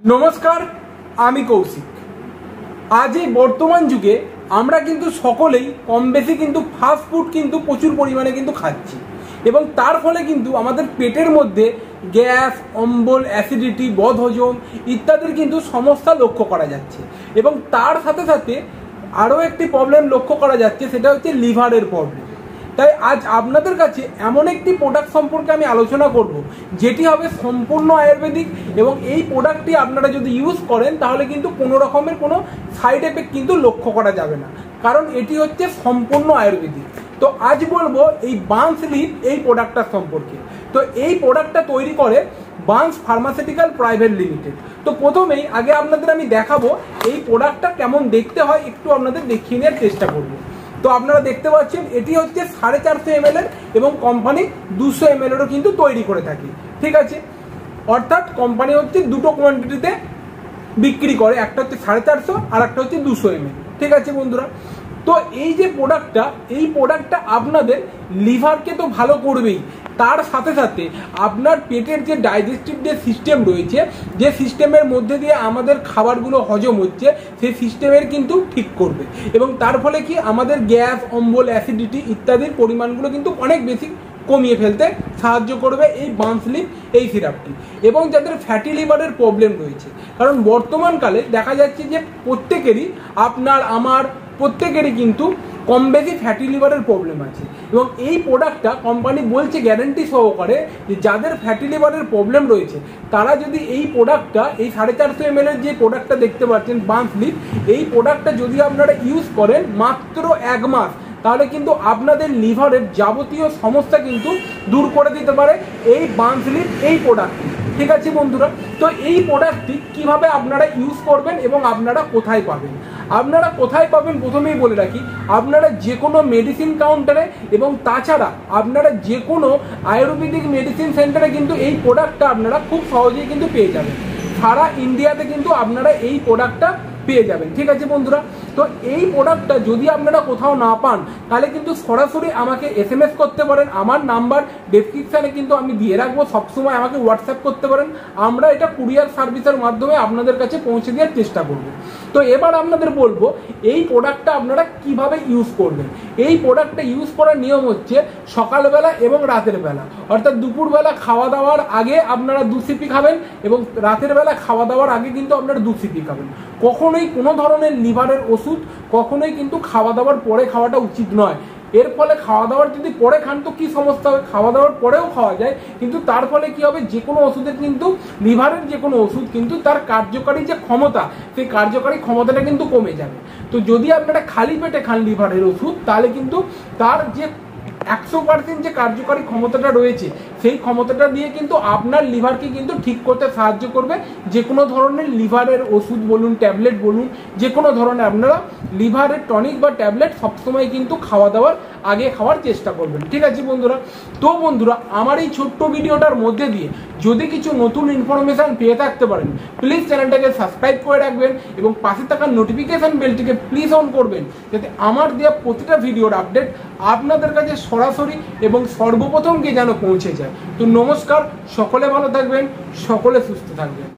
নমস্কার, আমি কৌশিক। আজ এই বর্তমান যুগে আমরা কিন্তু সকলেই কম বেশি কিন্তু ফাস্ট ফুড কিন্তু প্রচুর পরিমাণে কিন্তু খাচ্ছি এবং তার ফলে কিন্তু আমাদের পেটের মধ্যে গ্যাস, অম্বল, অ্যাসিডিটি, বদহজম ইত্যাদির কিন্তু সমস্যা লক্ষ্য করা যাচ্ছে এবং তার সাথে সাথে আরও একটি প্রবলেম লক্ষ্য করা যাচ্ছে, সেটা হচ্ছে লিভারের প্রবলেম। তাই আজ আপনাদের কাছে এমন একটি প্রোডাক্ট সম্পর্কে আমি আলোচনা করব যেটি হবে সম্পূর্ণ আয়ুর্বেদিক এবং এই প্রোডাক্টটি আপনারা যদি ইউজ করেন তাহলে কিন্তু কোনো রকমের কোনো সাইড এফেক্ট কিন্তু লক্ষ্য করা যাবে না, কারণ এটি হচ্ছে সম্পূর্ণ আয়ুর্বেদিক। তো আজ বলবো এই বান্স লিভ এই প্রোডাক্টটার সম্পর্কে। তো এই প্রোডাক্টটা তৈরি করে বান্স ফার্মাসিউটিক্যাল প্রাইভেট লিমিটেড। তো প্রথমেই আগে আপনাদের আমি দেখাবো এই প্রোডাক্টটা কেমন দেখতে হয়, একটু আপনাদের দেখিয়ে নেওয়ার চেষ্টা করবো। তো আপনারা দেখতে পাচ্ছেন এটি হচ্ছে 450 ml এবং কোম্পানি 200 ml কিন্তু তৈরি করে থাকে, ঠিক আছে। অর্থাৎ কোম্পানি হচ্ছে দুটো কোয়ান্টিটিতে বিক্রি করে, একটা হচ্ছে 450 আর একটা হচ্ছে 200 ml, ঠিক আছে বন্ধুরা। তো এই যে প্রোডাক্টটা আপনাদের লিভারকে তো ভালো করবেই, তার সাথে সাথে আপনার পেটের যে ডাইজেস্টিভ যে সিস্টেম রয়েছে, যে সিস্টেমের মধ্যে দিয়ে আমাদের খাবারগুলো হজম হচ্ছে, সেই সিস্টেমের কিন্তু ঠিক করবে এবং তার ফলে কি আমাদের গ্যাস, অম্বল, অ্যাসিডিটি ইত্যাদির পরিমাণগুলো কিন্তু অনেক বেশি কমিয়ে ফেলতে সাহায্য করবে এই বান্স লিভ এই সিরাপটি। এবং যাদের ফ্যাটি লিভারের প্রবলেম রয়েছে, কারণ বর্তমানকালে দেখা যাচ্ছে যে প্রত্যেকেরই, আপনার আমার প্রত্যেকেরই কিন্তু কম বেশি ফ্যাটি লিভারের প্রবলেম আছে এবং এই প্রোডাক্টটা কোম্পানি বলছে গ্যারান্টি সহকারে যে যাদের ফ্যাটি লিভারের প্রবলেম রয়েছে তারা যদি এই প্রোডাক্টটা, এই 450 ml যে প্রোডাক্টটা দেখতে পাচ্ছেন বান্স লিভ, এই প্রোডাক্টটা যদি আপনারা ইউজ করেন মাত্র 1 মাস, তাহলে কিন্তু আপনাদের লিভারের যাবতীয় সমস্যা কিন্তু দূর করে দিতে পারে এই বান্স লিভ এই প্রোডাক্টটি, ঠিক আছে বন্ধুরা। তো এই প্রোডাক্টটি কিভাবে আপনারা ইউজ করবেন এবং আপনারা কোথায় পাবেন প্রথমেই বলে রাখি, আপনারা যে কোনো মেডিসিন কাউন্টারে এবং তাছাড়া আপনারা যে কোনো আয়ুর্বেদিক মেডিসিন সেন্টারে কিন্তু এই প্রোডাক্টটা আপনারা খুব সহজেই কিন্তু পেয়ে যাবেন। সারা ইন্ডিয়াতে কিন্তু আপনারা এই প্রোডাক্টটা পেয়ে যাবেন, ঠিক আছে বন্ধুরা। তো এই প্রোডাক্টটা যদি আপনারা কোথাও না পান তাহলে কিন্তু সরাসরি আমাকে SMS করতে পারেন, আমার নাম্বার ডেসক্রিপশানে কিন্তু আমি দিয়ে রাখবো, সবসময় আমাকে হোয়াটসঅ্যাপ করতে পারেন, আমরা এটা কুরিয়ার সার্ভিসের মাধ্যমে আপনাদের কাছে পৌঁছে দেওয়ার চেষ্টা করব। তো এবার আপনাদের বলবো এই প্রোডাক্টটা আপনারা কিভাবে ইউজ করবেন। এই প্রোডাক্টটা ইউজ করার নিয়ম হচ্ছে সকালবেলা এবং রাতের বেলা, অর্থাৎ দুপুরবেলা খাওয়া দাওয়ার আগে আপনারা 2 সিপি খাবেন এবং রাতের বেলা খাওয়া দাওয়ার আগে কিন্তু আপনারা 2 সিপি খাবেন। কখনোই কোনো ধরনের লিভারের ওষুধ কখনোই কিন্তু খাওয়া দাওয়ার পরে খাওয়াটা উচিত নয়। এর ফলে খাওয়া দাওয়ার যদি পরে খান তো কি সমস্যা হবে, খাওয়া দাওয়ার পরেও খাওয়া যায়, কিন্তু তার ফলে কি হবে, যে কোনো ওষুধের কিন্তু লিভারের যে কোনো ওষুধ কিন্তু তার কার্যকারী যে ক্ষমতা, সেই কার্যকারী ক্ষমতাটা কিন্তু কমে যাবে। তো যদি আপনারা খালি পেটে খান লিভারের ওষুধ, তাহলে কিন্তু তার যে 100% যে কার্যকারী ক্ষমতাটা রয়েছে সেই ক্ষমতাটা দিয়ে কিন্তু আপনার লিভারকে কিন্তু ঠিক করতে সাহায্য করবে। যে কোনো ধরনের লিভারের ওষুধ বলুন, ট্যাবলেট বলুন, যে কোনো ধরনের আপনারা লিভারের টনিক বা ট্যাবলেট সবসময় কিন্তু খাওয়া দাওয়ার আগে খাওয়ার চেষ্টা করবেন, ঠিক আছে বন্ধুরা। তো বন্ধুরা, আমার এই ছোট্ট ভিডিওটার মধ্যে দিয়ে যদি কিছু নতুন ইনফরমেশান পেয়ে থাকতে পারেন, প্লিজ চ্যানেলটাকে সাবস্ক্রাইব করে রাখবেন এবং পাশে থাকা নোটিফিকেশান বেলটিকে প্লিজ অন করবেন, যাতে আমার দেওয়া প্রতিটা ভিডিওর আপডেট আপনাদের কাছে সরাসরি এবং সর্বপ্রথম গিয়ে যেন পৌঁছে যায়। তো নমস্কার, সকলে ভালো থাকবেন, সকলে সুস্থ থাকবেন।